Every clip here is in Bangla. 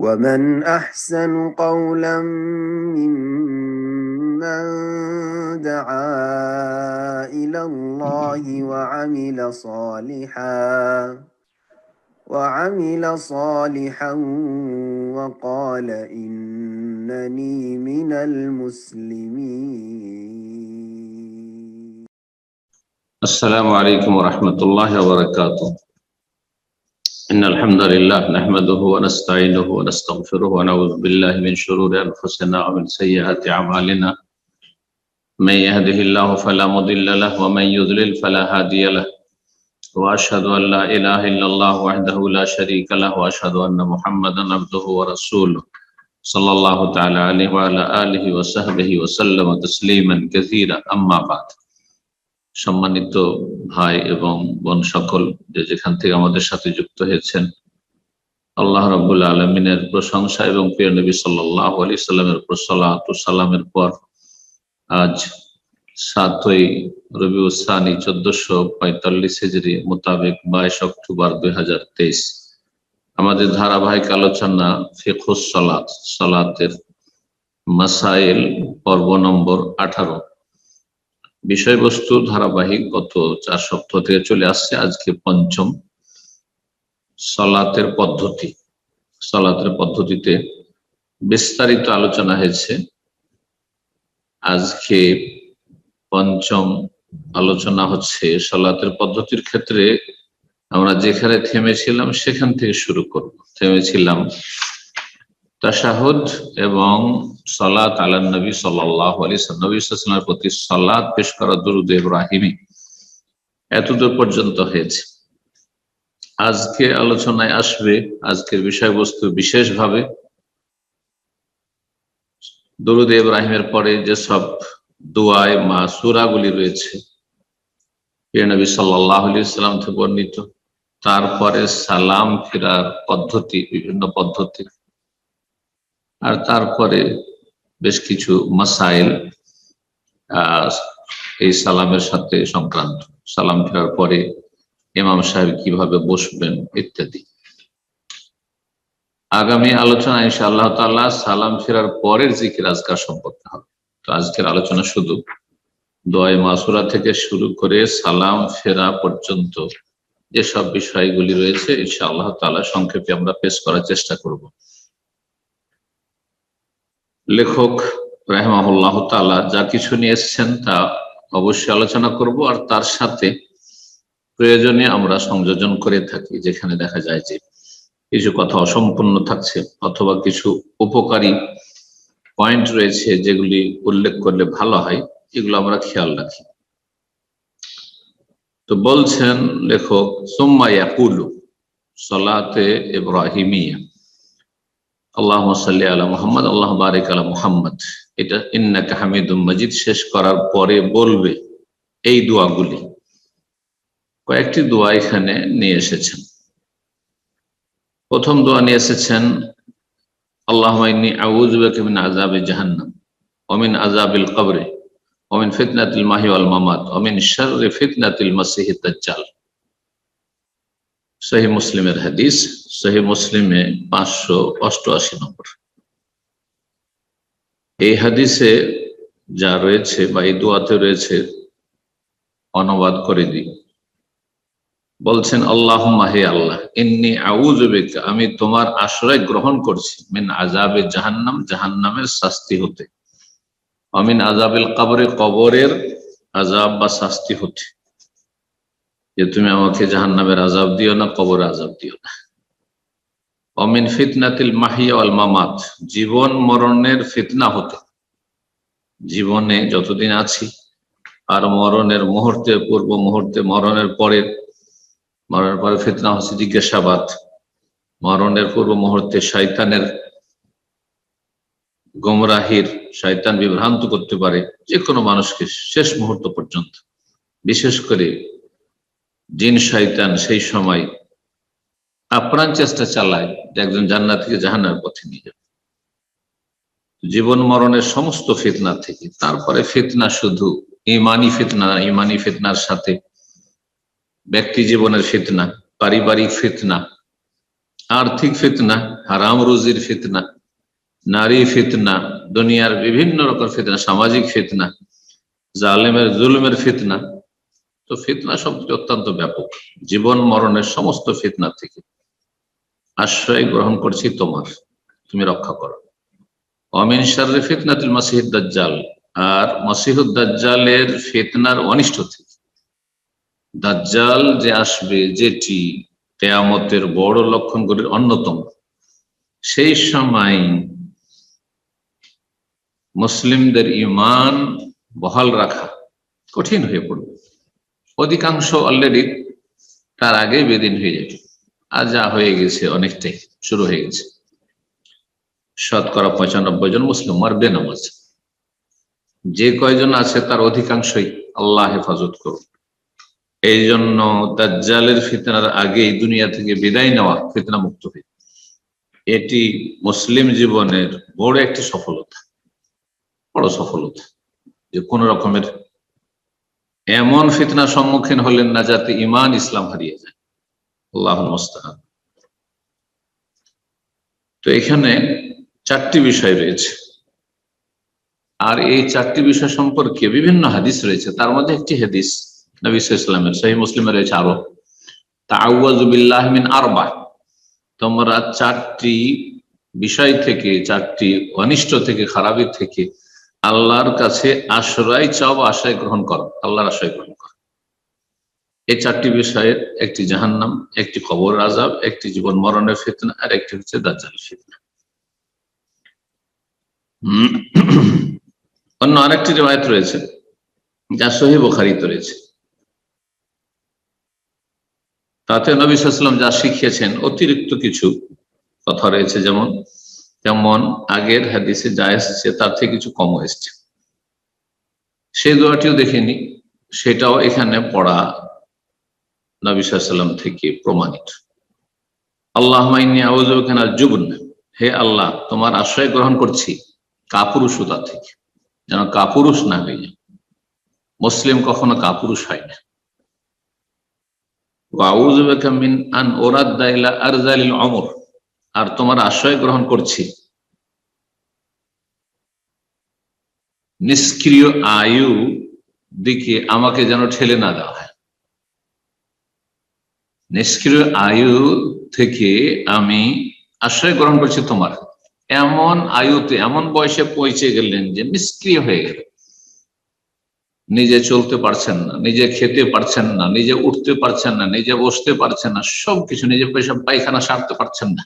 ومن أحسن قولا ممن دعا إلى الله وعمل صالحا وقال إنني من المسلمين. السلام عليكم ورحمة الله وبركاته. إن الحمد لله نحمده ونستعينه ونستغفره ونعوذ بالله من شرور أنفسنا ومن سيئات أعمالنا. من يهده الله فلا مضل له ومن يضلل فلا هادي له. وأشهد أن لا إله إلا الله وحده لا شريك له وأشهد أن محمدا عبده ورسوله صلى الله تعالى عليه وعلى آله وصحبه وسلم تسليما كثيرا. أما بعد, সম্মানিত ভাই এবং বোন সকল যে যেখান থেকে আমাদের সাথে যুক্ত হয়েছেন, আল্লাহ রাব্বুল আলামিনের প্রশংসা এবং প্রিয় নবী সাল্লাল্লাহু আলাইহি সাল্লামের উপর সালাত ও সালামের পর আজ 7ই রবিউল সানি 1445 হিজরি মোতাবেক 22 অক্টোবর 2023 আমাদের ধারাবাহিক আলোচনা ফিকহুস সালাত, সালাতের মাসাইল পর্ব নম্বর 18। বিষয়বস্তু ধারাবাহিক গত 4 সপ্তাহ থেকে চলে আসছে। আজকে পঞ্চম, সালাতের পদ্ধতি। সালাতের পদ্ধতিতে বিস্তারিত আলোচনা হয়েছে। আজকে পঞ্চম আলোচনা হচ্ছে সালাতের পদ্ধতির ক্ষেত্রে আমরা যেখানে থেমেছিলাম সেখান থেকে শুরু করব। থেমেছিলাম তাশাহুদ এবং সালাত আলান নবী সাল্লাল্লাহু আলাইহি ওয়াসাল্লাম, নবী সাল্লাল্লাহু আলাইহি ওয়াসাল্লামের প্রতি সালাত পেশ করা দুরূদ ইব্রাহিমী, এতদূর পর্যন্ত হয়েছে। আজকে আলোচনায় আসবে, আজকের বিষয়বস্তু বিশেষভাবে দুরূদ ইব্রাহিমের পরে যে সব দোয়ায় মাসুরাগুলি রয়েছে প্রিয় নবী সাল্লাল্লাহু আলাইহি ওয়াসাল্লাম থেকে বর্ণিত, তারপরে সালাম ফেরার পদ্ধতি, বিভিন্ন পদ্ধতি, আর তারপরে বেশ কিছু মাসাইল এই সালামের সাথে সংক্রান্ত। সালাম ফেরার পরে ইমাম সাহেব কিভাবে বসবেন ইত্যাদি। আগামী আলোচনা ইনশাআল্লাহ তাআলা সালাম ফেরার পরের জিকির আজকার সম্পর্কে হবে। তো আজকের আলোচনা শুধু দোয়ায়ে মাসুরা থেকে শুরু করে সালাম ফেরা পর্যন্ত যেসব বিষয়গুলি রয়েছে ইনশাআল্লাহ তাআলা সংক্ষেপে আমরা পেশ করার চেষ্টা করব। লেখক রাহিমাহুল্লাহ তাআলা যা কিছু নিয়ে এসেছেন তা অবশ্যই আলোচনা করব, আর তার সাথে প্রয়োজনে আমরা সংযোজন করে থাকি। যেখানে দেখা যায় যে কিছু কথা অসম্পূর্ণ থাকছে অথবা কিছু উপকারী পয়েন্ট রয়েছে যেগুলি উল্লেখ করলে ভালো হয়, এগুলো আমরা খেয়াল রাখি। তো বলছেন লেখক, সুম্মা ইয়াকুলু সালাতে ইব্রাহিমিয়া আল্লাহুম্মা সাল্লি আলা মুহাম্মদ আল্লাহুম্মা বারিক আলা মুহাম্মদ, এটা ইন্নাকা হামিদুম মাজিদ শেষ করার পরে বলবে এই দোয়াগুলি। কয়েকটি দোয়া এখানে নিয়ে এসেছেন। প্রথম দোয়া নিয়ে এসেছেন, আল্লাহুম্মা ইন্নী আউযু বিকা মিন আযাবি জাহান্নাম ওয়া মিন আযাবিল কবরি ওয়া মিন ফিতনাতিল মাহি ওয়াল মামাত ওয়া মিন শাররি ফিতনাতিল মাসিহিদ দাজ্জাল। সহিহ মুসলিমের হাদিস, সহিহ মুসলিমে 588 নম্বর। এই হাদিসে যা রয়েছে বা এই দোয়াতে রয়েছে, অনুবাদ করে দিই। বলছেন, আল্লাহুম্মা, হে আল্লাহ, ইন্নী আউযু বিকা, আমি তোমার আশ্রয় গ্রহণ করছি, মিন আযাবে জাহান্নাম, জাহান্নামের শাস্তি হতে, ওয়া মিন আযাবিল কবরে, কবরের আযাব বা শাস্তি হতে, যে তুমি আমাকে জাহান্নামের আযাব দিও না, কবরের আযাব দিও না। ওয়া মিন ফিতনাতিল মাহিয়া ওয়াল মামাত, জীবন মরণের ফিতনা হতে, জীবনে যতদিন আছি আর মরণের মুহূর্তে, পূর্ব মুহূর্তে, মরণের পরে ফিতনা হচ্ছে জিজ্ঞাসাবাদ, মরণের পূর্ব মুহূর্তে শয়তানের গোমরাহির, শয়তান বিভ্রান্ত করতে পারে যে কোনো মানুষকে শেষ মুহূর্ত পর্যন্ত, বিশেষ করে জিন শয়তান সেই সময় আপ্রাণ চেষ্টা চালায় যে একজন জান্নাত থেকে জাহান্নামের পথে নিয়ে যাবে। জীবন মরণের সমস্ত ফিতনা থেকে তারপরে ফিতনা শুধু ইমানি ফিতনা, ইমানি ফিতনার সাথে ব্যক্তি জীবনের ফিতনা, পারিবারিক ফিতনা, আর্থিক ফিতনা, হারাম রুজির ফিতনা, নারী ফিতনা, দুনিয়ার বিভিন্ন রকম ফিতনা, সামাজিক ফিতনা, জালেমের জুলুমের ফিতনা। তো ফিতনা শব্দটি অত্যন্ত ব্যাপক। জীবন মরণের সমস্ত ফিতনা থেকে আশ্রয় গ্রহণ করছি তোমার, তুমি রক্ষা করো। ওয়ামিন শাররি ফিতনাতিল মাসিহিদ দাজ্জাল, আর মাসিহুদ দাজ্জালের ফিতনার অনিষ্ট থেকে। দাজ্জাল যে আসবে, যেটি কিয়ামতের বড় লক্ষণগুলির অন্যতম, সেই সময় মুসলিমদের ঈমান বহাল রাখা কঠিন হয়ে পড়বে। অধিকাংশ অলরেডি তার আগে বেদিন হয়ে যাবে, আর যা হয়ে গেছে অনেকটাই শুরু হয়ে গেছে। 95% জন মুসলিম আর বেনামাজ। যে কয়জন আছে তার অধিকাংশই আল্লাহ হেফাজত করুন। এই জন্য দাজ্জালের ফিতনার আগেই দুনিয়া থেকে বিদায় নেওয়া, ফিতনা মুক্ত হয়ে, এটি মুসলিম জীবনের বড় একটি সফলতা, বড় সফলতা। যে কোন রকমের এমন ফিতনার সম্মুখীন হলেন না যাতে ঈমান ইসলাম হারিয়ে যায়। আল্লাহুল মুস্তাআন। তো এখানে 4টি বিষয় রয়েছে, আর এই 4টি বিষয় সম্পর্কে বিভিন্ন হাদিস রয়েছে। তার মধ্যে একটি হাদিস নবী সাল্লাল্লাহু আলাইহি ওয়াসাল্লামের, সহিহ মুসলিমে রয়েছে আরো, তাআওয়াযু বিল্লাহি মিন আরবা, তোমরা 4টি বিষয় থেকে, 4টি অনিষ্ট থেকে, খারাপি থেকে আল্লাহর কাছে আশ্রয় চাও বা আশ্রয় গ্রহণ করো, আল্লাহর আশ্রয় গ্রহণ করো। এই 4টি বিষয়ের একটি জাহান্নাম, একটি কবর আযাব, একটি জীবন মরণের ফিতনা, আর একটি হচ্ছে দাজ্জালের ফিতনা। অন্য আরেকটি রিওয়ায়াত রয়েছে যা সহিহ বুখারীতে রয়েছে, তাতে নবী সাল্লাল্লাহু আলাইহি ওয়াসাল্লাম যা শিখিয়েছেন অতিরিক্ত কিছু কথা রয়েছে, যেমন আগের হাদিসে যা এসেছে তার থেকে কিছু কম এসেছে। সেই দোয়াটিও দেখেনি, সেটাও এখানে পড়া নবী সাল্লাল্লাহু আলাইহি ওয়াসাল্লাম থেকে প্রমাণিত। আল্লাহুম্মা ইন্নী আউযু বিকা মিনাল জুবন, হে আল্লাহ তোমার আশ্রয় গ্রহণ করছি কাপুরুষতা থেকে, যেন কাপুরুষ না হয়ে যায়। মুসলিম কখনো কাপুরুষ হয় না। ওয়া আউযু বিকা মিন আন উরাদ্দা ইলা আরযালিল উমর, আর তোমার আশ্রয় গ্রহণ করছি নিষ্ক্রিয় আয়ু দিকে আমাকে যেন ঠেলে না দেওয়া হয়। নিষ্ক্রিয় আয়ু থেকে আমি আশ্রয় গ্রহণ করছি তোমার। এমন আয়ুতে, এমন বয়সে পৌঁছে গেলেন যে নিষ্ক্রিয় হয়ে গেলেন, নিজে চলতে পারছেন না, নিজে খেতে পারছেন না, নিজে উঠতে পারছেন না, নিজে বসতে পারছেন না, সবকিছু নিজে পেশাব পায়খানা সারতে পারছেন না।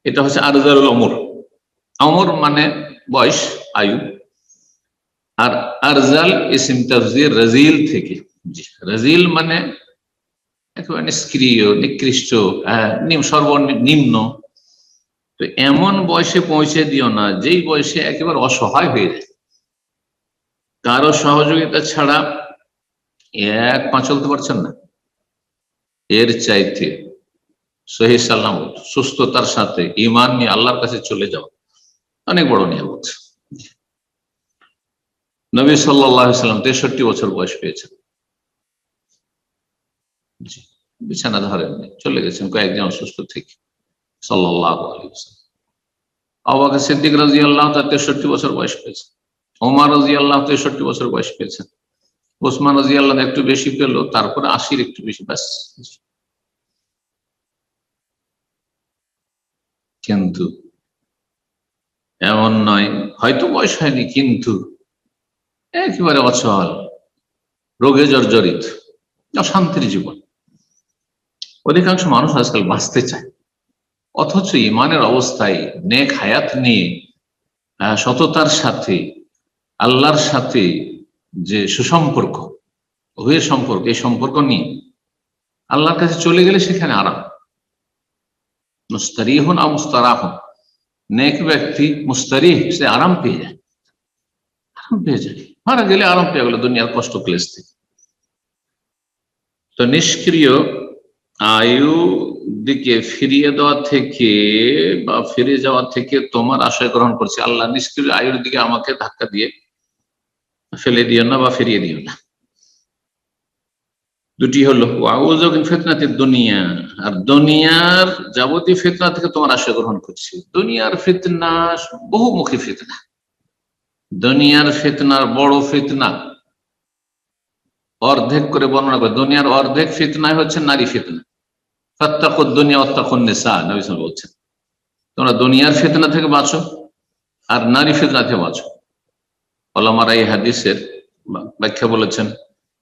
এটা হচ্ছে আরজালুল উমর। উমর মানে বয়স, আয়ু। আর আরজাল ইসিম তাফজির রাজিল থেকে। রাজিল মানে একেবারে নিষ্ক্রিয়, নিকৃষ্ট, সর্বনিম্ন। তো এমন বয়সে পৌঁছে দিও না যেই বয়সে একেবারে অসহায় হয়ে যায়, কারো সহযোগিতা ছাড়া এক পা চলতে পারছেন না। এর চাইতে সহিহ সালামত, সুস্থতার সাথে ঈমান নিয়ে আল্লাহর কাছে চলে যাও অনেক বড় নিয়ামত। নবী সাল্লাল্লাহু আলাইহি ওয়াসাল্লাম 63 বছর বয়স পেয়েছেন, বিছানা ধরেননি, চলে গেছেন কয়েকজন অসুস্থ থেকে। সাল্লাল্লাহু আলাইহি ওয়াসাল্লাম। আবু বকর সিদ্দিক রাদিয়াল্লাহু তাআলা 63 বছর বয়স পেয়েছেন। ওমর রাদিয়াল্লাহু 63 বছর বয়স পেয়েছেন। ওসমান রাদিয়াল্লাহু একটু বেশি পেল, তারপরে 80 একটু বেশি, ব্যাস। কিন্তু এমন নয় হয়তো বয়স হয়নি, কিন্তু একেবারে অচল, রোগে জর্জরিত, অশান্তির জীবন। অধিকাংশ মানুষ আজকাল বাঁচতে চায়, অথচ ইমানের অবস্থায় নেক হায়াত নিয়ে, সততার সাথে, আল্লাহর সাথে যে সুসম্পর্ক, গভীর সম্পর্ক, এই সম্পর্ক নিয়ে আল্লাহর কাছে চলে গেলে সেখানে আরাম। মুস্তারিহুন আও মুস্তারাহুন, নেক ব্যক্তি মুস্তারিহ, সে আরাম পেয়ে যায়, আরাম পেয়ে যায়। মারা গেলে আরাম পেয়ে গেল দুনিয়ার কষ্ট ক্লেশ থেকে। তো নিষ্ক্রিয় আয়ু দিকে ফিরিয়ে দেওয়া থেকে বা ফিরে যাওয়া থেকে তোমার আশ্রয় গ্রহণ করছে। আল্লাহ নিষ্ক্রিয় আয়ুর দিকে আমাকে ধাক্কা দিয়ে ফেলে দিও না বা ফিরিয়ে দিও না। দুটি হলো ওয়াউযু মিন ফিতনাতিদ দুনিয়া, আর দুনিয়ার যাবতীয় ফিতনা থেকে তোমার আশ্রয় গ্রহণ করছি। দুনিয়ার ফিতনা বহুমুখী ফিতনা, দুনিয়ার ফিতনার বড় ফিতনা অর্ধেক করে বর্ণনা করে। দুনিয়ার অর্ধেক ফিতনায় হচ্ছে নারী ফিতনা। ফাত্তাকুদ দুনিয়া ওয়াত্তাকুন নিসা, নবী সাল্লাল্লাহু আলাইহি ওয়াসাল্লাম বলছেন তোমরা দুনিয়ার ফিতনা থেকে বাঁচো আর নারী ফিতনা থেকে বাঁচো। ওলামারা এই হাদিসের ব্যাখ্যা বলেছেন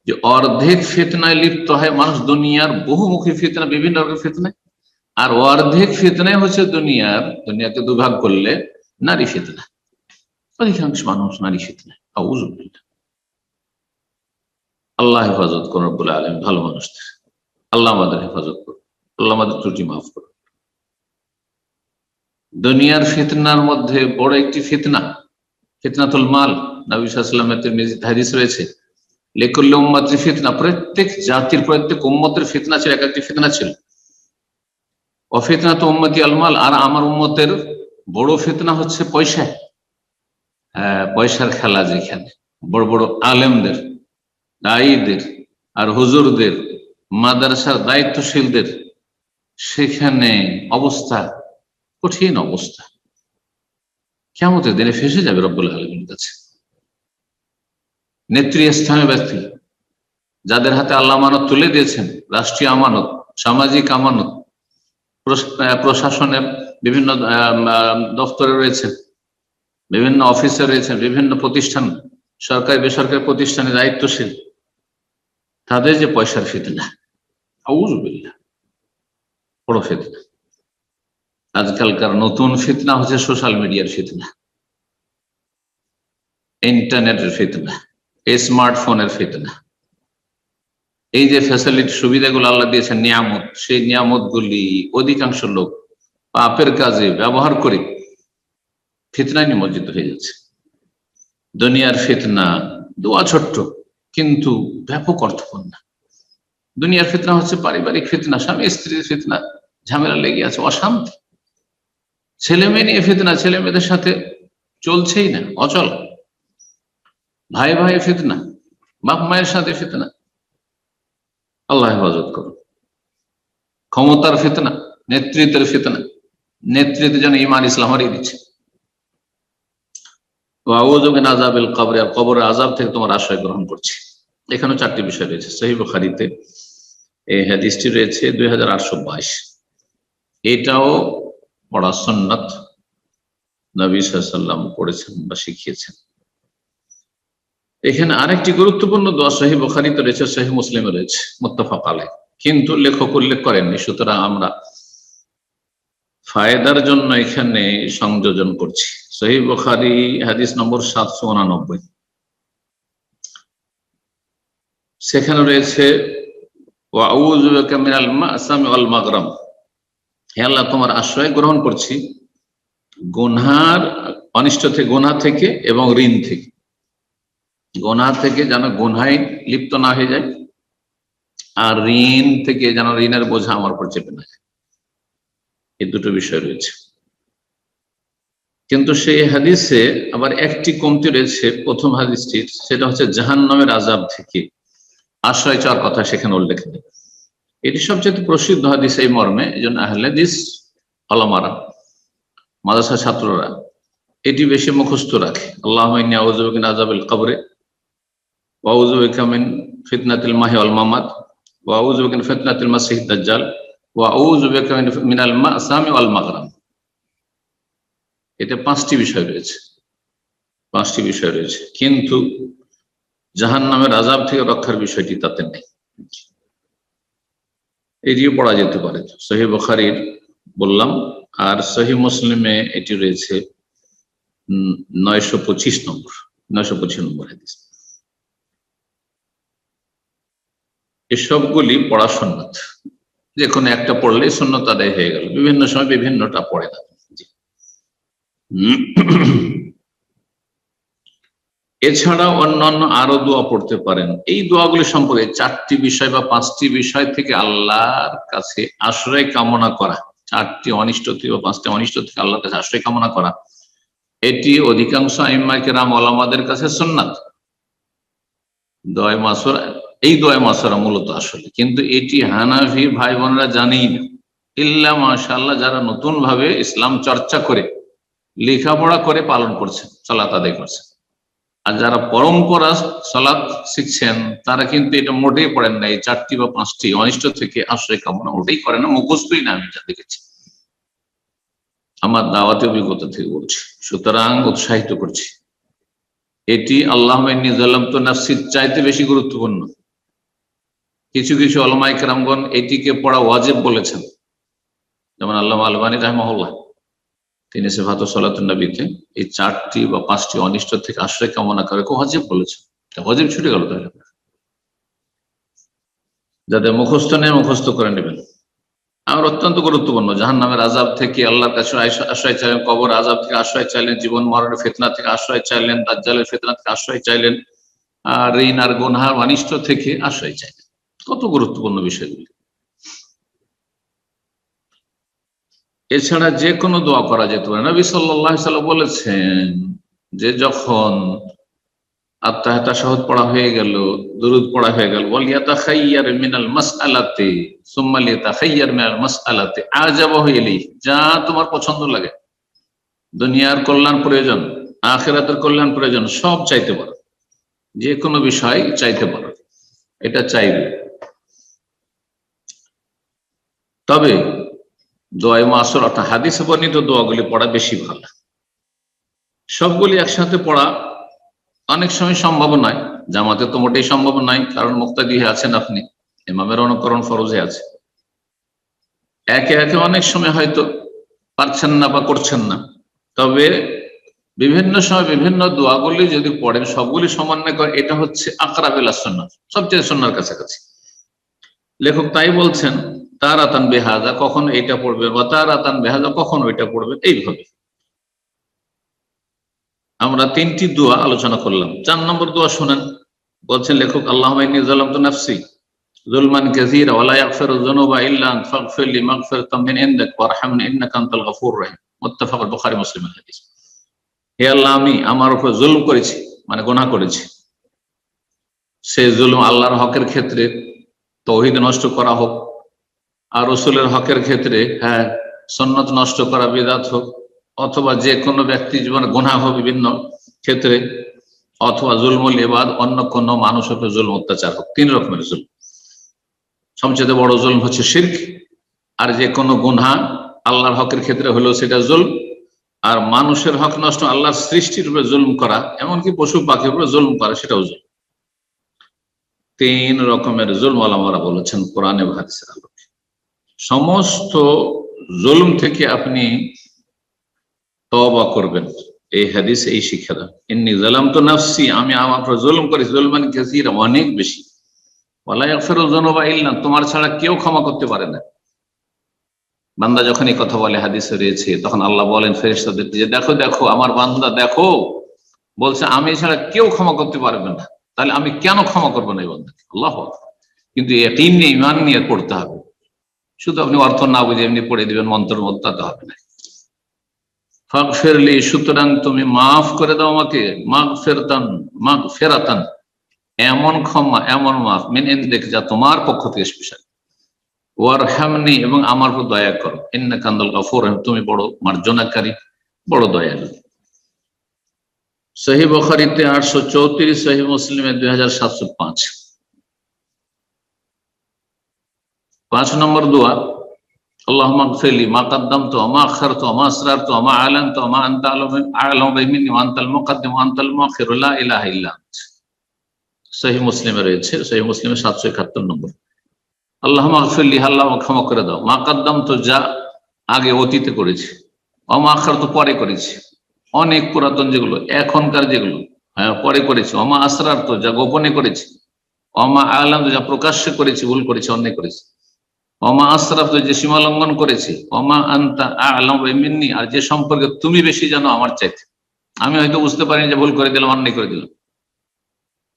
যে অর্ধেক ফিতনায় লিপ্ত হয় মানুষ দুনিয়ার বহুমুখী ফিতনা, বিভিন্ন রকমের ফিতনায়, আর অর্ধেক ফিতনায় হচ্ছে দুনিয়াকে দুভাগ করলে নারী ফিতনা। অধিকাংশ মানুষ নারী ফিতনায়। আউযু বিল্লাহ। আল্লাহ হেফাজত করুন রব্বুল আলামিন ভালো মানুষদের। আল্লাহ আমাদের হেফাজত করুন, আল্লাহ আমাদের ত্রুটি মাফ করুন। দুনিয়ার ফিতনার মধ্যে বড় একটি ফিতনা ফিতনাতুল মাল। নবী সাল্লাল্লাহু আলাইহি ওয়াসাল্লামের তিরমিজিতে হাদিস রয়েছে, লিকুল্লি উম্মতিন ফিতনা, প্রত্যেক জাতির প্রত্যেক উম্মতের ফিতনা ছিল, এক একটি ফিতনা ছিল। ওয়া ফিতনাতু উম্মতি আল মাল, আর আমার উম্মতের বড় ফিতনা হচ্ছে পয়সা। পয়সার খেলা, যেখানে বড় বড় আলেমদের, দায়ীদের আর হুজুরদের, মাদ্রাসার দায়িত্বশীলদের, সেখানে অবস্থা কঠিন অবস্থা, কিয়ামতের দিনে ফেঁসে যাবে রব্বুল আলামিনের কাছে। নেতৃস্থানীয় ব্যক্তি যাদের হাতে আল্লাহ আমানত তুলে দিয়েছেন, রাষ্ট্রীয় আমানত, সামাজিক আমানত, প্রশাসনের বিভিন্ন দপ্তরে রয়েছেন, বিভিন্ন অফিসে রয়েছেন, বিভিন্ন প্রতিষ্ঠান, সরকারি বেসরকারি প্রতিষ্ঠানে দায়িত্বশীল, তাদের যে পয়সার ফিতনা, আউযু বিল্লাহ, বড় ফিতনা। আজকালকার নতুন ফিতনা হচ্ছে সোশ্যাল মিডিয়ার ফিতনা, ইন্টারনেটের ফিতনা, স্মার্টফোনের ফিতনা। এই যে ফ্যাসিলিটি, সুবিধাগুলো আল্লাহ দিয়েছেন, নিয়ামত, সেই নিয়ামত গুলি অধিকাংশ লোক পাপের কাজে ব্যবহার করে ফিতনায় নিমজ্জিত হয়ে যাচ্ছে। দুনিয়ার ফিতনা দোয়া ছোট্ট, কিন্তু ব্যাপক অর্থপূর্ণ। দুনিয়ার ফিতনা হচ্ছে পারিবারিক ফিতনা, স্বামী স্ত্রীর ফিতনা, ঝামেলা লেগে আছে, অশান্তি। ছেলে মেয়ে নিয়ে ফিতনা, ছেলে মেয়েদের সাথে চলছেই না, অচল। ভাই ভাই ফিতনা, বাপ মায়ের সাথে ফিতনা, আল্লাহ হেফাজত করুন। ক্ষমতার ফিতনা, নেতৃত্বের ফিতনা, নেতৃত্ব যেন ঈমান ইসলাম হারিয়ে দিচ্ছে। ওয়াউযু মিন আযাবিল কবর, আর কবরের আযাব থেকে তোমার আশ্রয় গ্রহণ করছি। এখানে চারটি বিষয় রয়েছে। সহিহ বুখারীতে এই হাদিসটি রয়েছে 2822। এটাও পড়া সুন্নাত, নবী সাল্লাল্লাহু আলাইহি ওয়াসাল্লাম পড়েছেন বা শিখিয়েছেন। এখানে আরেকটি গুরুত্বপূর্ণ দোয়া সহিহ বুখারীতে রয়েছে, সহিহ মুসলিমে রয়েছে, মুত্তাফাক আলাইহ, কিন্তু লেখক উল্লেখ করেননি, সুতরাং আমরা ফায়দার জন্য এখানে সংযোজন করছি। সহিহ বুখারী হাদিস নম্বর 789, সেখানে রয়েছে ওয়াউযু বিকা মিনাল মা'সামি ওয়াল মাগরাম, হে আল্লাহ তোমার আশ্রয় গ্রহণ করছি গুনহার অনিষ্ট থেকে, গুনাহ থেকে এবং ঋণ থেকে। গুনাহ থেকে যেন গুনহায় লিপ্ত না হয়ে যায়, আর ঋণ থেকে যেন ঋণের বোঝা আমার উপর চেপে না যায়। এই দুটো বিষয় রয়েছে, কিন্তু সেই হাদিসে আবার একটি কমতি রয়েছে। প্রথম হাদিসটির, সেটা হচ্ছে জাহান্নামের আযাব থেকে আশ্রয় চাওয়ার কথা সেখানে উল্লেখ নেই। এটি সবচেয়ে প্রসিদ্ধ হাদিস এই মর্মে, এই জন্য আহলে হাদিস ওলামারা, মাদ্রাসা ছাত্ররা এটি বেশি মুখস্থ রাখে। আল্লাহুম্মা ইন্নী আউযু বিকা মিন আযাবিল কবরে, ওয়া আউযু বিকা মিন ফিতনাতিল মাহি ওয়াল মামাত, ওয়া আউযু বিকা মিন ফিতনাতিল মাসিহিদ দাজ্জাল, ওয়া আউযু বিকা মিনাল মা'সামি ওয়াল মাগরাম। এটা পাঁচটি বিষয় রয়েছে, পাঁচটি বিষয় রয়েছে, কিন্তু জাহান্নামের আযাব থেকে রক্ষার বিষয়টি তাতে নেই। এটিও পড়া যেতে পারে। সহিহ বুখারীর বললাম, আর সহিহ মুসলিমে এটি রয়েছে 925 নম্বর হাদিস। এসবগুলি পড়া সুন্নাত, যে কোনো একটা পড়লে সুন্নাত আদায় হয়ে গেল। বিভিন্ন সময় বিভিন্নটা পড়ে না। এছাড়া অন্যান্য আরো দোয়া পড়তে পারেন। এই দোয়াগুলি সম্পর্কে চারটি বিষয় বা পাঁচটি বিষয় থেকে আল্লাহর কাছে আশ্রয় কামনা করা, চারটি অনিষ্ট থেকে বা পাঁচটি অনিষ্ট থেকে আল্লাহর কাছে আশ্রয় কামনা করা, এটি অধিকাংশ আইম্মায়ে কেরাম ওলামাদের কাছে সুন্নাত। দোয়া মাসুরা এই দোয়া মাসরা মূলত আসলে, কিন্তু এটি হানাফি ভাই বোনরা জানেই না, ইল্লা মাশাআল্লাহ যারা নতুন ভাবে ইসলাম চর্চা করে লেখাপড়া করে পালন করছেন, সালাত আদায় করছেন। আর যারা পরম্পরা সালাত শিখছেন তারা কিন্তু এটা মোটেই পড়েন না, এই 4টি বা 5টি অনিষ্ট থেকে আশ্রয় কামনা মোটেই করে না, মুখস্থই না, আমি যা দেখেছি আমার দাওয়াতি অভিজ্ঞতা থেকে বলছি। সুতরাং উৎসাহিত করছি, এটি আল্লাহুম্মা ইন্নী যালামতু নাফসি চাইতে বেশি গুরুত্বপূর্ণ। কিছু কিছু উলামায়ে কেরামগণ এটিকে পড়া ওয়াজিব বলেছেন, যেমন আল্লামা আলবানী রাহিমাহুল্লাহ, তিনি সিফাতুস সালাতুন নবীতে এই 4টি বা 5টি অনিষ্ট থেকে আশ্রয় কামনা করে ওয়াজিব বলেছেন। ওয়াজিব ছুটে গেল তাহলে, যাদের মুখস্থ নেই মুখস্থ করে নেবেন। আর অত্যন্ত গুরুত্বপূর্ণ, জাহান্নামের আযাব থেকে আল্লাহর কাছে আশ্রয় চাইলেন, কবর আযাব থেকে আশ্রয় চাইলেন, জীবন মরণের ফিতনা থেকে আশ্রয় চাইলেন, দাজ্জালের ফিতনা থেকে আশ্রয় চাইলেন, আর ঋণ আর গুনাহ অনিষ্ট থেকে আশ্রয় চাইলেন। কত গুরুত্বপূর্ণ বিষয়গুলি। এছাড়া যে কোনো দোয়া করা যেতে পারে। নবী সাল্লাল্লাহু আলাইহি ওয়াসাল্লাম বলেছেন যে যখন আত্তাহিয়াত তাশাহুদ পড়া হয়ে গেল, দুরূদ পড়া হয়ে গেল, ওয়াল ইয়াতাখায়্যার মিনাল মাসআলাতি সুম্মা লিয়াতাখায়্যার মিনাল মাসআলাতি আজাবাহু ইলাইহি, যা তোমার পছন্দ লাগে, দুনিয়ার কল্যাণ প্রয়োজন, আখিরাতের কল্যাণ প্রয়োজন, সব চাইতে পারো, যে কোনো বিষয় চাইতে পারো, এটা চাইবে। তবে দোয়ায়ে মাসুরা অর্থাৎ হাদিসে বর্ণিত দোয়াগুলি পড়া বেশি ভালো। সবগুলি একসাথে পড়া অনেক সময় সম্ভব নয়, জামাতে তো মোটেই সম্ভব নয়, কারণ মুক্তাদি আছেন আপনি, ইমামের অনুকরণ ফরজে আছে। একে একে অনেক সময় হয়তো পারছেন না বা করছেন না, তবে বিভিন্ন সময় বিভিন্ন দোয়াগুলি যদি পড়েন, সবগুলি সমন্বয় করে, এটা হচ্ছে আকরাব ইলা সুন্নাহ, সবচেয়ে সুন্নাহর কাছাকাছি। লেখক তাই বলছেন তারাতান বিহাযা, কখন এটা পড়বে, বা তারাতান বিহাযা কখন ওইটা পড়বে, এইভাবে। আমরা 3টি দোয়া আলোচনা করলাম। 4 নম্বর দোয়া শুনেন, বলছেন লেখক আল্লাহুম্মা ইন্নী যালামতু নাফসি যুলমান কাসীরা ওয়া লা ইয়াগফিরু যুনুবা ইল্লা আনতা ফাগফিরলি মাগফিরাতাম মিন ইনদিক ওয়ারহামনি ইন্নাকা আনতাল গফুরুর রহিম। মুত্তাফাক বুখারী মুসলিমের হাদিস। হে আল্লাহ, আমি আমার উপর জুলম করেছি, মানে গুনাহ করেছি। সেই জুলম আল্লাহর হকের ক্ষেত্রে তাওহীদ নষ্ট করা হোক, আর রাসূলের হকের ক্ষেত্রে সুন্নাত নষ্ট করা, বিদআত হোক, অথবা যে কোনো ব্যক্তি জীবনে গুনাহ হোক বিভিন্ন ক্ষেত্রে, অথবা জুলমুল ইবাদ, অন্য কোন মানুষের উপর জুলম অত্যাচার হোক। 3 রকমের জুলম। সবচেয়ে বড় জুলম হচ্ছে শিরক, আর যে কোনো গুনাহ আল্লাহর হকের ক্ষেত্রে হলেও সেটা জুলম, আর মানুষের হক নষ্ট, আল্লাহর সৃষ্টির উপরে জুলম করা, এমনকি পশু পাখির উপরে জুলম করা, সেটাও জুলম। 3 রকমের জুলম ওলামারা বলেছেন কোরআনে এবং হাদিসের আলোকে। সমস্ত জুলম থেকে আপনি তওবা করবেন, এই হাদিস এই শিক্ষা দেয়। ইন্নী যালামতু নাফসি, আমি আমার উপর জুলম করেছি, যুলমান কাসীরা, অনেক বেশি। ওয়া লা ইয়াগফিরু যুনুবা ইল্লা, তোমার ছাড়া কেউ ক্ষমা করতে পারে না। বান্দা যখন এই কথা বলে, হাদিসে রয়েছে, তখন আল্লাহ বলেন ফেরেশতাদের যে দেখো দেখো আমার বান্দা, দেখো বলছে আমি ছাড়া কেউ ক্ষমা করতে পারবে না, তাহলে আমি কেন ক্ষমা করবো না এই বান্দাকে? আল্লাহু আকবার। কিন্তু ইয়াকিন নিয়ে, ঈমান নিয়ে পড়তে হবে, শুধু আপনি অর্থ না বুঝে এমনি পড়ে দিবেন মন্ত্রের মতো, তা হবে না। ফাগফিরলি, সুতরাং তুমি মাফ করে দাও আমাকে, মাগফিরাতান, এমন ক্ষমা, এমন মাফ, মিন ইনদিক, যা তোমার পক্ষ থেকে স্পেশাল, ওয়ারহামনি, এবং আমার উপর দয়া করো, ইন্নাকা আনতাল গফুর রহিম, তুমি বড় মার্জনাকারী, বড় দয়ালু। সহিহ বুখারীতে 834, সহিহ মুসলিমে 2705। 5 নম্বর দোয়া, আল্লাহুম্মা গফিরলি মা কাদ্দামতু ওয়া মা আখারতু ওয়া মা আসরারতু ওয়া মা আ'লানতু ওয়া মা আনতা আ'লামু বিহি মিন্নি ওয়া আনতাল মুকাদ্দিম ওয়া আনতাল মুআখির লা ইলাহা ইল্লা আনত। সহিহ মুসলিমে রয়েছে, সহিহ মুসলিমে 771 নম্বর। আল্লাহুম্মা গফিরলি, আল্লাহ ক্ষমা করে দাও, মা কাদ্দামতু, যা আগে অতীতে করেছি, ওয়া মা আখারতু, পরে করেছি, অনেক পুরাতন যেগুলো, এখনকার যেগুলো পরে করেছি, ওয়া মা আসরারতু, যা গোপনে করেছি, ওয়া মা আ'লানতু, যা প্রকাশ্যে করেছি, ভুল করেছি, অন্যায় করেছি, ওমা আসরাফতু, যে সীমা লঙ্ঘন করেছি, ওমা আনতা আ'লামু বিহি মিন্নি, আর যে সম্পর্কে তুমি বেশি জানো আমার চাইতে, আমি হয়তো বুঝতে পারিনি যে ভুল করে দিলাম, অন্যায় করে দিলাম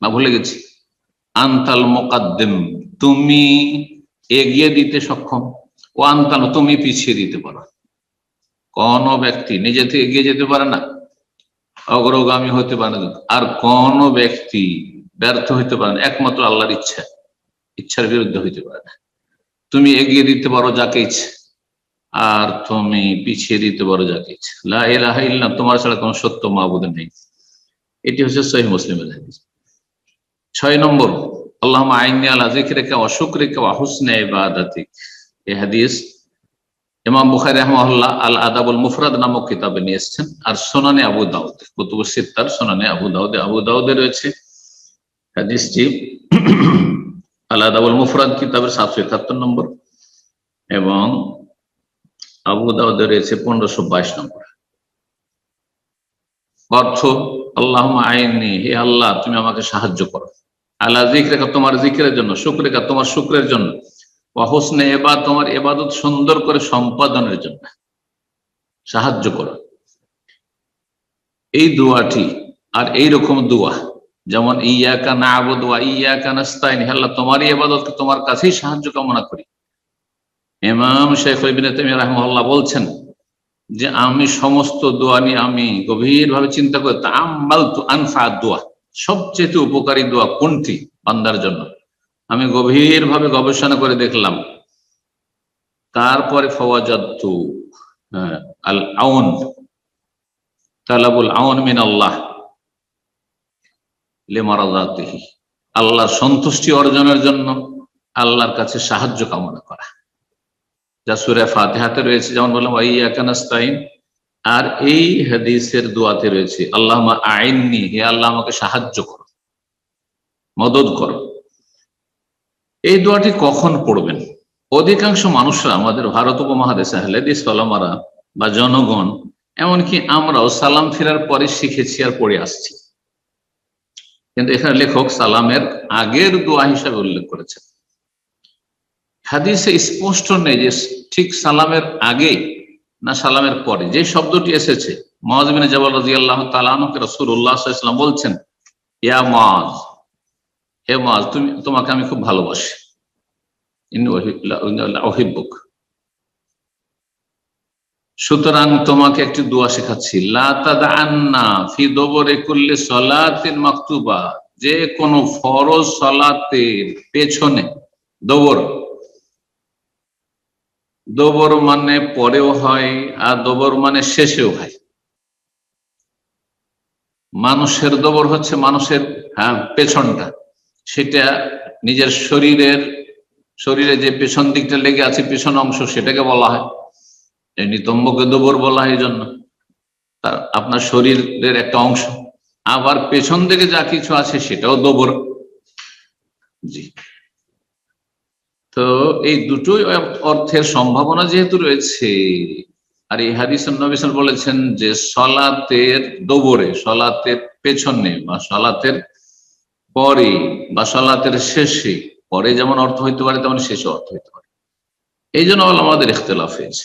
বা ভুলে গেছি। আনতাল মুকাদ্দিম, তুমি এগিয়ে দিতে সক্ষম, ও আনতাল, তুমি পিছিয়ে দিতে পারো। কোন ব্যক্তি নিজে থেকে এগিয়ে যেতে পারে না, অগ্রগামী হতে পারে না, আর কোন ব্যক্তি ব্যর্থ হইতে পারে না একমাত্র আল্লাহর ইচ্ছার বিরুদ্ধে হইতে পারে না। তুমি এগিয়ে দিতে পারো যাকে ইচ্ছে, আর তুমি পিছিয়ে দিতে পারো যাকে ইচ্ছে। লা ইলাহা ইল্লাল্লাহ, তোমার ছাড়া কোনো সত্য মাবুদ নেই। এটি হচ্ছে সহিহ মুসলিমের হাদিস। 6 নম্বর, আল্লাহুম্মা আইন্নি আলা যিকরিকা ওয়া শুকরিকা ওয়া হুসনি ইবাদাতিক। এই হাদিস ইমাম বুখারী রাহিমাহুল্লাহ আল আদাবুল মুফরাদ নামক কিতাবে নিয়ে এসেছেন, আর সুনানে আবু দাউদ, কুতুবুস সিত্তার সুনানে আবু দাউদে রয়েছে হাদিসটি। আল আদাবুল মুফরাদ কিতাবের 771 নম্বর এবং আবু দাউদে রয়েছে 1522 নম্বর। অর্থ, আল্লাহুম্মা আইন্নি, হে আল্লাহ তুমি আমাকে সাহায্য করো, আলা যিকরিকা তোমার যিকরের জন্য, শুকরিকা তোমার শুকরের জন্য, ওয়া হুসনি ইবাদত তোমার ইবাদত সুন্দর করে সম্পাদনের জন্য সাহায্য করো। এই দোয়াটি আর এই রকম দোয়া, যেমন ইয়াকা না'বুদু ওয়া ইয়াকা নাস্তাইন, হে আল্লাহ তোমারই ইবাদতকে তোমার কাছেই সাহায্য কামনা করি। ইমাম শাইখ ইবনে তাইমিয়া রাহিমাহুল্লাহ বলছেন যে আমি সমস্ত দোয়া নিয়ে আমি গভীরভাবে চিন্তা করে তাআম্মালতু আনফা দোয়া, সবচেয়ে উপকারী দোয়া কোনটি বান্দার জন্য, আমি গভীরভাবে গবেষণা করে দেখলাম। তারপরে ফাওয়াজাদতু আল আউন, তালাবুল আউন মিন আল্লাহ লিমারাযাতিহি, আল্লাহর সন্তুষ্টি অর্জনের জন্য আল্লাহর কাছে সাহায্য কামনা করা, যা সূরা ফাতিহাতে রয়েছে, যেমন বললাম ওয়া ইয়াকা নাস্তাইন। আর এই হাদিসের দোয়াতে রয়েছে আল্লাহুম্মা আইন্নি, হে আল্লাহ আমাকে সাহায্য করো, মদদ করো। এই দোয়াটি কখন পড়বেন? অধিকাংশ মানুষরা আমাদের ভারত উপমহাদেশে আহলে হাদিস ওলামারা বা জনগণ, এমনকি আমরাও সালাম ফেরার পরে শিখেছি আর পড়ে আসছি, কিন্তু এখানে লেখক সালামের আগের দোয়া হিসাবে উল্লেখ করেছেন। হাদিসে স্পষ্ট নেই যে ঠিক সালামের আগে না সালামের পরে। যে শব্দটি এসেছে, মুআয বিন জাবাল রাদিয়াল্লাহু তাআলা আনহুকে রাসূলুল্লাহ সাল্লাল্লাহু আলাইহি ওয়াসাল্লাম বলছেন, ইয়া মুআয, হে মুআয তোমাকে আমি খুব ভালোবাসি, ইন্নী উহিব্বুক। সুতরাং তোমাকে একটি দোয়া শেখাচ্ছি, লা তাদআন্না ফি দুবুরি কুল্লি সালাতিন মাকতুবা, যে কোনো ফরজ সালাতের পেছনে, দোবর মানে পরেও হয় আর দোবর মানে শেষেও হয়। মানুষের দোবর হচ্ছে মানুষের পেছনটা, সেটা নিজের শরীরে যে পেছন দিকটা লেগে আছে, পেছন অংশ, সেটাকে বলা হয় নিতম্বকে দোবর বলা হয়। এই জন্য তার আপনার শরীরের একটা অংশ, আবার পেছন দিকে যা কিছু আছে সেটাও দোবর। জি, তো এই দুটোই অর্থের সম্ভাবনা যেহেতু রয়েছে, আর এই হাদিসের নবী সাল্লাল্লাহু আলাইহি ওয়াসাল্লাম বলেছেন যে সলাতের দোবরে, সলাতের পেছনে বা সলাতের পরে বা সলাতের শেষে, পরে যেমন অর্থ হইতে পারে তেমন শেষে অর্থ হইতে পারে। এই জন্য আমাদের ইখতিলাফ হয়েছে।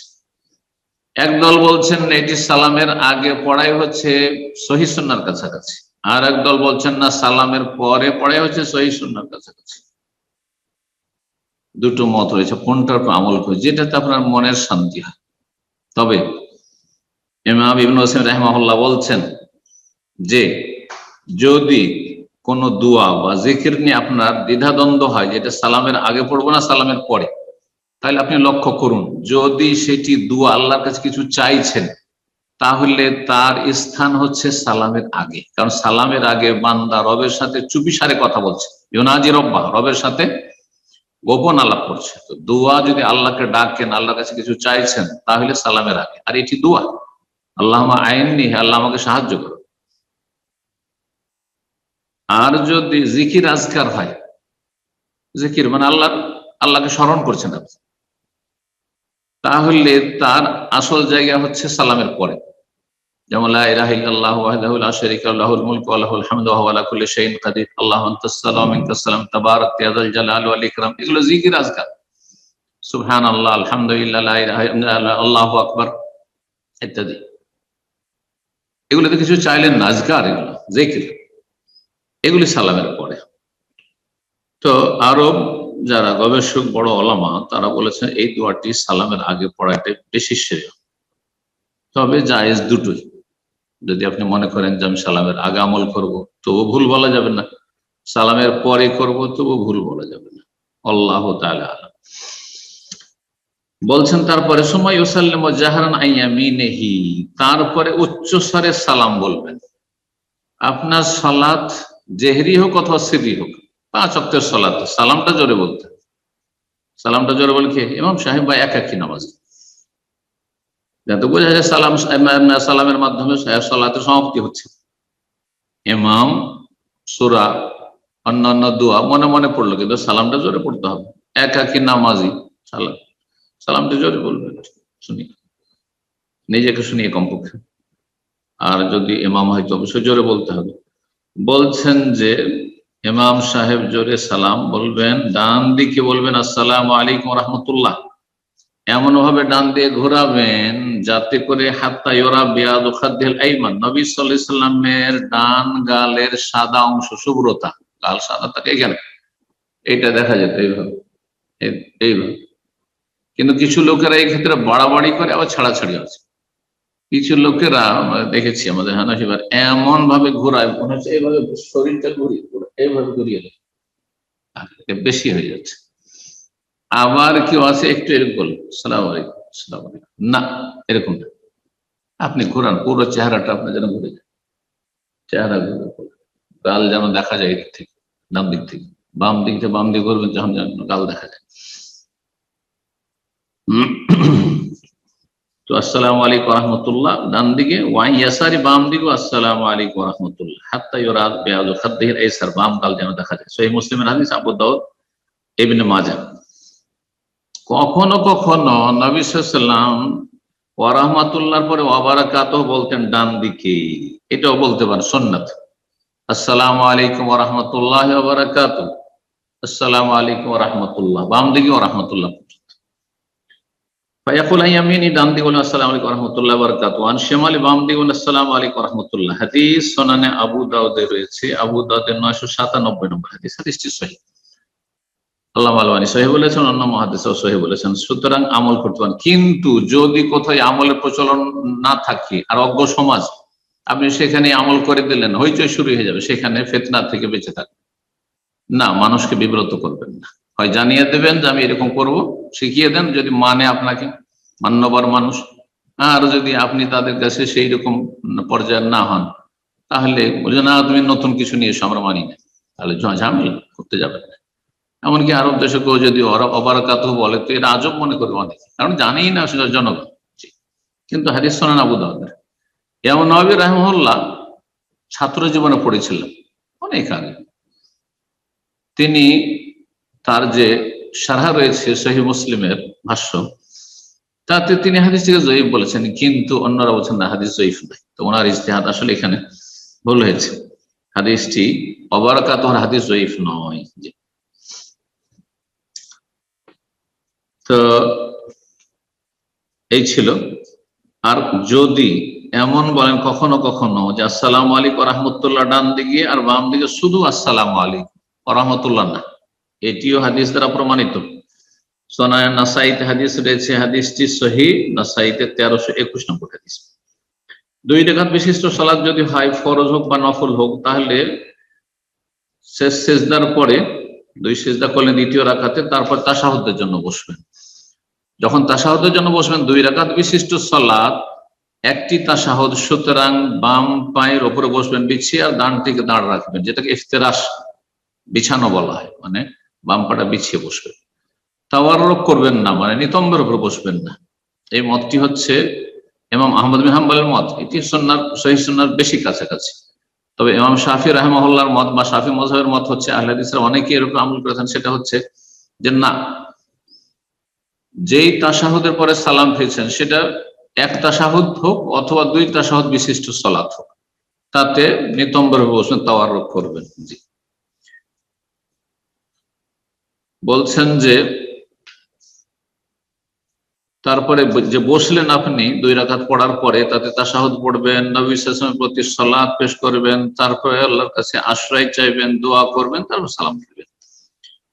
একদল বলছেন এটি সালামের আগে পড়াই হচ্ছে সহিহ সুন্নাহর কাছাকাছি, আর একদল বলছেন না, সালামের পরে পড়াই হচ্ছে সহিহ সুন্নাহর কাছাকাছি। দুটো মত রয়েছে, কোনটার উপর আমল করে যেটাতে আপনার মনের শান্তি হয়। তবে ইমাম ইবনে ওয়াসিম রাহিমাহুল্লাহ বলছেন যে যদি কোনো দোয়া বা জিকির নিয়ে আপনার দ্বিধাদ্বন্দ্ব হয়, যেটা সালামের আগে পড়বো না সালামের পরে, তাহলে আপনি লক্ষ্য করুন, যদি সেটি দোয়া আল্লাহর কাছে কিছু চাইছেন, তাহলে তার স্থান হচ্ছে সালামের আগে। কারণ সালামের আগে বান্দা রবের সাথে চুপিসারে কথা বলছে, ইউনাজি রব্বাহ, রবের সাথে গোপন আলাপ করছে। তো দোয়া যদি আল্লাহকে ডাকেন, আল্লাহর কাছে কিছু চাইছেন, তাহলে সালামের আগে। আর এটি দোয়া, আল্লাহুম্মা আইন্নি, আল্লাহ আমাকে সাহায্য করো। আর যদি জিকির আজকার হয়, জিকির মানে আল্লাহকে স্মরণ করছেন আপনি, তাহলে তার আসল জায়গা হচ্ছে সালামের পরে। যেমন লা ইলাহা ইল্লাল্লাহু ওয়াহদাহু লা শারীকা লাহু, লাহুল মুলকু ওয়া লাহুল হামদু ওয়া হুয়া আলা কুল্লি শাইইন কাদির, আল্লাহু আনতাস সালামু ওয়া মিনকাস সালাম, তাবারাকতা ইয়া যাল জালালি ওয়াল ইকরাম। এগুলো জিকির আজকার, সুবহানাল্লাহ, আলহামদুলিল্লাহ, লা ইলাহা ইল্লাল্লাহ, আল্লাহু আকবার ইত্যাদি। এগুলোতে কিছু চাইলেন না, আজকার, এগুলো জিকির, এগুলি সালামের পরে। তো আরব যারা গবেষক, বড় ওলামা, তারা বলেছেন এই দোয়াটি সালামের আগে পড়াটা বেশি শ্রেয়। তবে জায়েজ দুটোই। যদি আপনি মনে করেন যে আমি সালামের আগে আমল করব, তবু ভুল বলা যাবে না। সালামের পরে করব তবু ভুল বলা যাবে না। আল্লাহ তাআলা আলাম। বলছেন তারপরে সময় ইউসাল্লিমু জাহরান আন ইয়ামিনিহি, তারপরে উচ্চ স্বরে সালাম বলবেন। আপনার সালাত জেহরি হোক অথবা সিররি হোক, 5 ওয়াক্তের সালাত সালামটা জোরে বলতে, সালামটা জোরে বলে কি ইমাম সাহেব বা একাকী নামাজ, যাতে বোঝা যায় সালামের মাধ্যমে সালাতের সমাপ্তি হচ্ছে। ইমাম সূরা অন্যান্য দোয়া মনে মনে পড়লো, কিন্তু সালামটা জোরে পড়তে হবে। একাকী নামাজি সালামটা জোরে বলবেন, শুনি নিজেকে শুনিয়ে কমপক্ষে, আর যদি ইমাম হয়তো অবশ্যই জোরে বলতে হবে। বলছেন যে ইমাম সাহেব জোরে সালাম বলবেন, ডান দিকে বলবেন আসসালামু আলাইকুম রাহমাতুল্লাহ, এমন ভাবে ডান দিয়ে ঘোরাবেন যাতে করে হাত্তা ইউরা বিয়াদু খাদ্দিল আইমান, নবী সাল্লাল্লাহু আলাইহি সাল্লামের ডান গালের সাদা অংশ, শুভ্রতা, গাল সাদা থাকে এখানে, এটা দেখা যেত এইভাবে এইভাবে। কিন্তু কিছু লোকেরা এই ক্ষেত্রে বাড়াবাড়ি করে, আবার ছাড়াছাড়ি আছে। কিছু লোকেরা দেখেছি আমাদের হানাফিবার এমন ভাবে ঘোরায়, মনে হচ্ছে এইভাবে শরীরটা ঘুরিয়ে এইভাবে ঘুরিয়ে দেয়, বেশি হয়ে যাচ্ছে। আবার কেউ আছে একটু এরকম বলল সালাম আলাইকুম সালাম আলাইকুম, না এরকম না, আপনি ঘোরান পুরো চেহারাটা আপনার যেন ঘুরে যায়, চেহারা ঘুরে, গাল যেন দেখা যায় এদিক থেকে ডান দিক থেকে, বাম দিক থেকে বাম দিকে ঘুরবেন যখন যেন গাল দেখা যায়। তো আসসালামু আলাইকুম রাহমাতুল্লাহ ডান দিকে, ওয়াই ইয়াসারি বাম দিকে আসসালামু আলাইকুম রাহমাতুল্লাহ, হাত্তা ইউরা বিয়াদু খাদ্দিল আইসার, বাম গাল যেন দেখা যায়। সহিহ মুসলিমের হাদিস, আবু দাউদ, ইবনে মাজাহ। কখনো কখনো নবী সাল্লাল্লাহু আলাইহি ওয়াসাল্লাম ওয়া রাহমাতুল্লাহর পরে ওয়া বারাকাতুহু বলতেন ডান দিকে, এটাও বলতে পারেন সুন্নাত। আসসালামু আলাইকুম ওয়া রাহমাতুল্লাহি ওয়া বারাকাতুহু, আসসালামু আলাইকুম ওয়া রাহমাতুল্লাহ, বাম দিকে ওয়া রাহমাতুল্লাহ। ফায়াকুল আন ইয়ামিনি, ডান দিকে বলেন আসসালামু আলাইকুম ওয়া রাহমাতুল্লাহি ওয়া বারাকাতুহু, আন শিমালি, বাম দিকে বলেন আসসালামু আলাইকুম ওয়া রাহমাতুল্লাহ। হাদিস সুনানে আবু দাউদে রয়েছে, আবু দাউদের 997 নম্বর হাদিস, হাদিসটি সহিহ। আল্লামা আল-আলবানী সহিহ বলেছেন, অন্য মুহাদ্দিসও সহিহ বলেছেন। সুতরাং আমল করতে পারেন, কিন্তু যদি কোথায় আমলের প্রচলন না থাকে আর অজ্ঞ সমাজ, আপনি সেখানে আমল করে দিলেন, হইচই শুরু হয়ে যাবে, সেখানে ফিতনা থেকে বেঁচে থাকবেন না, মানুষকে বিব্রত করবেন না। হয় জানিয়ে দেবেন যে আমি এরকম করব, শিখিয়ে দেন যদি মানে আপনাকে মান্যবর মানুষ, আর যদি আপনি তাদের কাছে সেই রকম পর্যায়ে না হন, তাহলে বলছে না তুমি নতুন কিছু নিয়ে এসো, আমরা মানি না, তাহলে ঝামেলা করতে যাবেন না। এমনকি আরব দেশে কেউ যদি অবারাকাতুহু বলে তো এরা আজব মনে করবে অনেকে, কারণ জানেই না সেটা জনগণ। কিন্তু হাদিস সুনান আবু দাউদের, ইমাম নববী রাহিমাহুল্লাহ ছাত্র জীবনে পড়েছিলেন অনেক আগে, তিনি তার যে শারহ রয়েছে সহিহ মুসলিমের ভাষ্য, তাতে তিনি হাদিসটিকে জয়ীফ বলেছেন, কিন্তু অন্যরা বলছেন না হাদিস জয়ীফ নয়। তো ওনার ইজতিহাদ আসলে এখানে ভুল হয়েছে, হাদিসটি অবারাকাতুহুর হাদিস জয়ীফ নয়। তো এই ছিল। আর যদি এমন বলেন কখনো কখনো যে আসসালামু আলাইকুম ওয়া রাহমাতুল্লাহ ডান দিকে, আর বাম দিকে শুধু আসসালামু আলাইকুম ওয়া রাহমাতুল্লাহ না, এটিও হাদিস দ্বারা প্রমাণিত। সুনান নাসাইতে হাদিস রয়েছে, হাদিসটি সহিহ, নাসাইতে 1321 নম্বর হাদিস। 2 রাকাত বিশিষ্ট সালাত যদি হয়, ফরজ হোক বা নফল হোক, তাহলে শেষ সিজদার পরে 2 সিজদা করলেন দ্বিতীয় রাকাতে, তারপর তাশাহুদের জন্য বসবেন। যখন তাশাহুদের জন্য বসবেন, 2 রাকাত বিশিষ্ট সালাত, একটি তাশাহুদ, সুতরাং বাম পায়ের উপরে বসবেন বিছিয়ে, আর ডানটিকে দাঁড় রাখবেন, যেটাকে ইফতিরাশ বিছানো বলা হয়, মানে বাম পাটা বিছিয়ে বসবেন। তাওয়াররুক করবেন না, মানে নিতম্বের উপর বসবেন না। এই মতটি হচ্ছে ইমাম আহমদ বিন হাম্বলের মত, এটি সুন্নাহর সহিহ সুন্নাহর বেশি কাছাকাছি। তবে ইমাম শাফি রাহিমাহুল্লাহর মত বা শাফি মাযহাবের মত হচ্ছে, আহলে হাদিসরা অনেকেই এর উপর আমল করেছেন, সেটা হচ্ছে যে না, যেই তাশাহুদের পরে সালাম ফিরছেন সেটা এক তাশাহুদ হোক অথবা 2 তাশাহুদ বিশিষ্ট সালাত হোক, তাতে নিতম্বের উপর বসবেন, তাওয়াররুক করবেন। জি, বলছেন যে তারপরে যে বসলেন আপনি 2 রাকাত পড়ার পরে, তাতে তাশাহুদ পড়বেন, নবী সাল্লাল্লাহু আলাইহি ওয়াসাল্লামের প্রতি সালাত পেশ করবেন, তারপরে আল্লাহর কাছে আশ্রয় চাইবেন, দোয়া করবেন, তারপর সালাম ফিরবেন।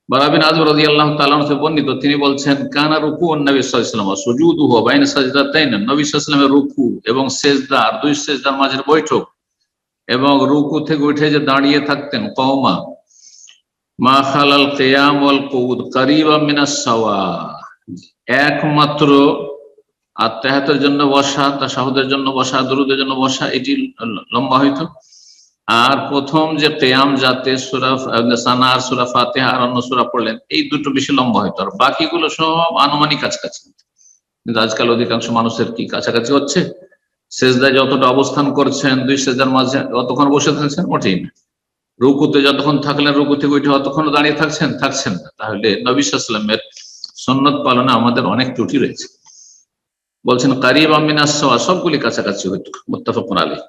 বারা বিন আযিব রাদিয়াল্লাহু তাআলা আনহু থেকে বর্ণিত, তিনি বলছেন কানা রুকুউন নবী সাল্লাল্লাহু আলাইহি ওয়াসাল্লাম ওয়া সুজুদুহু বাইনা সাজদাতাইন, নবী সাল্লাল্লাহু আলাইহি ওয়াসাল্লামের রুকু এবং সিজদা, আর 2 সিজদার মাঝের বৈঠক, এবং রুকু থেকে উঠে যে দাঁড়িয়ে থাকতেন কওমা, মা খালাল কিয়াম ওয়াল কুউদ কারীবাম মিনাস সাওয়া, একমাত্র আত্তাহিয়াতের জন্য বসা, তাশাহুদের জন্য বসা, দুরুদের জন্য বসা, এটি লম্বা হইতো। আর প্রথম যে কিয়াম যাতে সূরা সানা আর সূরা ফাতিহা আর অন্য সূরা পড়লেন, এই দুটো বেশি লম্বা হইতো, আর বাকিগুলো সব আনুমানিক কাছাকাছি। কিন্তু আজকাল অধিকাংশ মানুষের কি কাছাকাছি হচ্ছে? সেজদায় যতটা অবস্থান করছেন, দুই সেজদার মাঝে অতক্ষণ বসে থাকছেন, মোটেই না। রুকুতে যতক্ষণ থাকলেন, রুকু থেকে উঠে অতক্ষণ দাঁড়িয়ে থাকছেন না। তাহলে নবী সাল্লাল্লাহু আলাইহি ওয়াসাল্লামের সুন্নাত পালনে আমাদের অনেক ত্রুটি রয়েছে। বলছেন কারীবাম মিনাস সাওয়া, সবগুলি কাছাকাছি হইতো, মুত্তাফাকুন আলাইহ।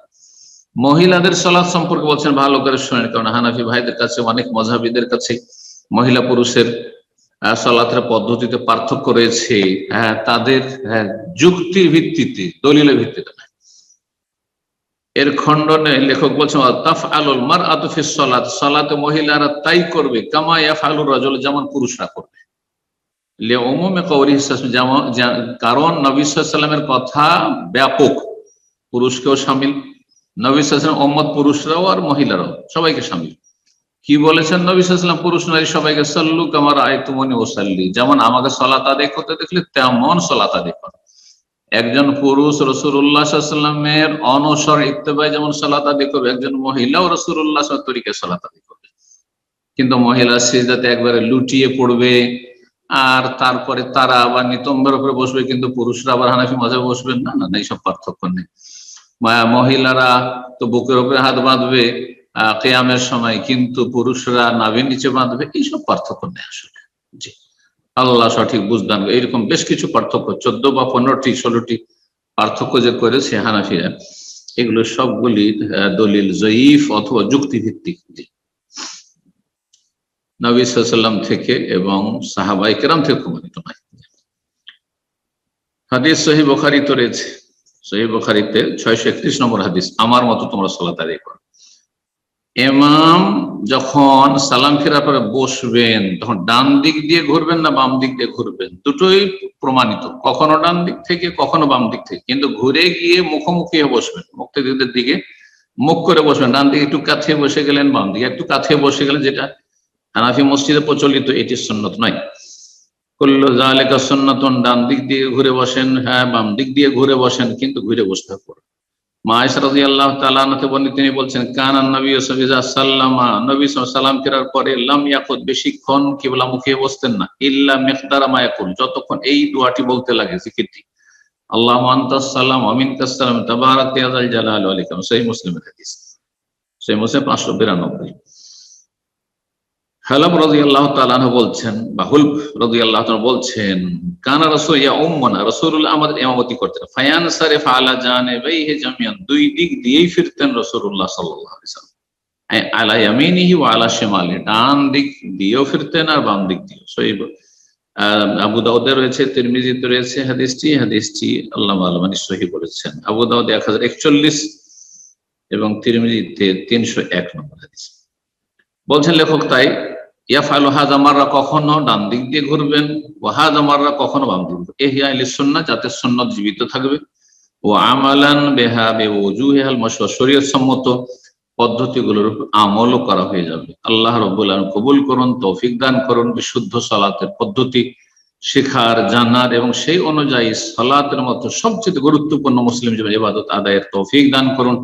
মহিলাদের সালাত সম্পর্কে বলছেন ভালো করে শুনেন, কারণ হানাফি ভাইদের কাছে, অনেক মাযহাবীদের কাছে মহিলা পুরুষের সালাতের পদ্ধতিতে পার্থক্য রয়েছে। তাদের যুক্তির ভিত্তিতে, দলিলের ভিত্তিতে না। এর খণ্ডনে লেখক বলছেন তাফআলুল মারআতু ফিস সালাত, সালাতে মহিলারা তাই করবে কামা ইয়াফআলুর রাজুল, যেমন পুরুষরা করবে। লিউমুমি কওলিহি সাল্লাল্লাহু আলাইহি ওয়াসাল্লাম, কারণ নবী সাল্লাল্লাহু আলাইহি ওয়াসাল্লামের কথা ব্যাপক, পুরুষকেও শামিল। নবী সাল্লাল্লাহু আলাইহি ওয়াসাল্লাম উম্মত পুরুষরাও আর মহিলারাও, সবাইকে শামিল। কি বলেছেন নবী সাল্লাল্লাহু আলাইহি ওয়াসাল্লাম? পুরুষ নারী সবাইকে, সাল্লু কামা রাআইতুমুনি উসাল্লি, যেমন আমাকে সালাত আদায় করতে দেখলে তেমন সালাত আদায় করো। একজন পুরুষ রাসূলুল্লাহ সাল্লাল্লাহু আলাইহি ওয়াসাল্লামের অনুসরণ ইত্তেবায় যেমন সালাত আদায় করবে, একজন মহিলাও রাসূলুল্লাহ সাল্লাল্লাহু আলাইহি ওয়াসাল্লামের তরিকায় সালাত আদায় করবে। কিন্তু মহিলা সিজদাতে একবারে লুটিয়ে পড়বে, আর তারপরে তারা আবার নিতম্বের উপরে বসবে, কিন্তু পুরুষরা আবার হানাফি মাযহাবে বসবেন না। এইসব পার্থক্য নেই। মহিলারা তো বুকের উপরে হাত বাঁধবে কিয়ামের সময়, কিন্তু পুরুষরা নাভির নিচে বাঁধবে, এইসব পার্থক্য নেই আসলে। জি, আল্লাহ সঠিক বুঝদান। এইরকম বেশ কিছু পার্থক্য, 14 বা 15টি 16টি পার্থক্য যে করেছে হানাফিরা, এগুলো সবগুলি দলিল জয়ীফ অথবা যুক্তিভিত্তিক। নবী সাল্লাল্লাহু আলাইহি ওয়াসাল্লাম থেকে এবং সাহাবায়ে কেরাম থেকে প্রমাণিত নয়। হাদিস সহিহ বুখারীতে রয়েছে, সহিহ বুখারীতে 631 নম্বর হাদিস, আমার মতো তোমরা সালাত আদায় করো। ইমাম যখন সালাম ফেরার পরে বসবেন, তখন ডান দিক দিয়ে ঘুরবেন না বাম দিক দিয়ে ঘুরবেন, দুটোই প্রমাণিত। কখনো ডান দিক থেকে, কখনো বাম দিক থেকে, কিন্তু ঘুরে গিয়ে মুখোমুখি হয়ে বসবেন, মুক্তিযোদ্ধাদের দিকে মুখ করে বসবেন। ডান দিকে একটু কাছে বসে গেলেন, বাম দিকে একটু কাছে বসে গেলেন, যেটা হানাফি মসজিদে প্রচলিত, এটি সুন্নত নয়। কুল্লু যালিকা সুন্নাতুন, ডান দিক দিয়ে ঘুরে বসেন, বাম দিক দিয়ে ঘুরে বসেন, কিন্তু ঘুরে বসতে হবে। মা আয়েশা রাদিয়াল্লাহু তাআলা আনহা বলেন, তিনি বলছেন কানা নবী সাল্লাল্লাহু নবী সালাম ফেরার পরে লাম ইয়াকুদ, বেশিক্ষণ কিবলা মুখে বসতেন না, ইল্লা মিকদারা মা ইয়াকুল, যতক্ষণ এই দোয়াটি বলতে লাগে, জিকিরটি, আল্লাহুম্মা আনতাস সালাম ওয়া মিনকাস সালাম তাবারাকা ইয়া যাল জালালি ওয়াল ইকরাম। সহিহ মুসলিমের হাদিস, সহিহ মুসলিম 592। হালাব রাদিয়াল্লাহু তাআলা আনহু বলছেন, বা হুলব রাদিয়াল্লাহু তাআলা বলছেন, কানা রাসূল ইয়াউমুনা, রাসূলুল্লাহ আমাদের ইমামতি করতেন, ফায়ান সারিফ আলা জানিবাইহি জামিয়ান, দুই দিক দিয়েই ফিরতেন রাসূলুল্লাহ সাল্লাল্লাহু আলাইহি ওয়াসাল্লাম, আলা ইয়ামিনিহি ওয়া আলা শিমালি, ডান দিক দিয়েও ফিরতেন আর বাম দিক দিয়েও। সহিহ আবু দাউদে রয়েছে, তিরমিজিতে রয়েছে হাদিসটি আল্লামা আল-আলবানী সহিহ বলেছেন। আবু দাউদ 1041 এবং তিরমিজিতে 301 নম্বর হাদিস। বলছেন লেখক, তাই ইয়াফআলু হাযা মাররা, কখনো ডান দিক দিয়ে ঘুরবেন, ওয়া হাযা মাররা, কখনো বাম দিক দিয়ে, ইহইয়া লিস-সুন্নাহ, যাতে সুন্নাত জীবিত থাকবে, ওয়া আমালান বিহা বিওজুহিল মাশরুহ, শরীয়ত সম্মত পদ্ধতিগুলোর আমলও করা হয়ে যাবে। আল্লাহ রাব্বুল আলামিন কবুল করুন, তৌফিক দান করুন, বিশুদ্ধ সালাতের পদ্ধতি শেখার, জানার এবং সেই অনুযায়ী সালাতের মতো সবচেয়ে গুরুত্বপূর্ণ মুসলিম জীবনের ইবাদত আদায়ের তৌফিক দান করুন,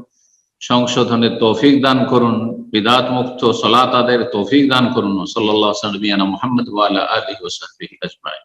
সংশোধনের তৌফিক দান করুন, বিদআত মুক্ত সালাত আদায়ের তৌফিক দান করুন। সাল্লাল্লাহু আলাইহি ওয়া সাল্লাম মুহাম্মদ ওয়া আলা আলিহি ওয়া সাহবিহি আজমাইন।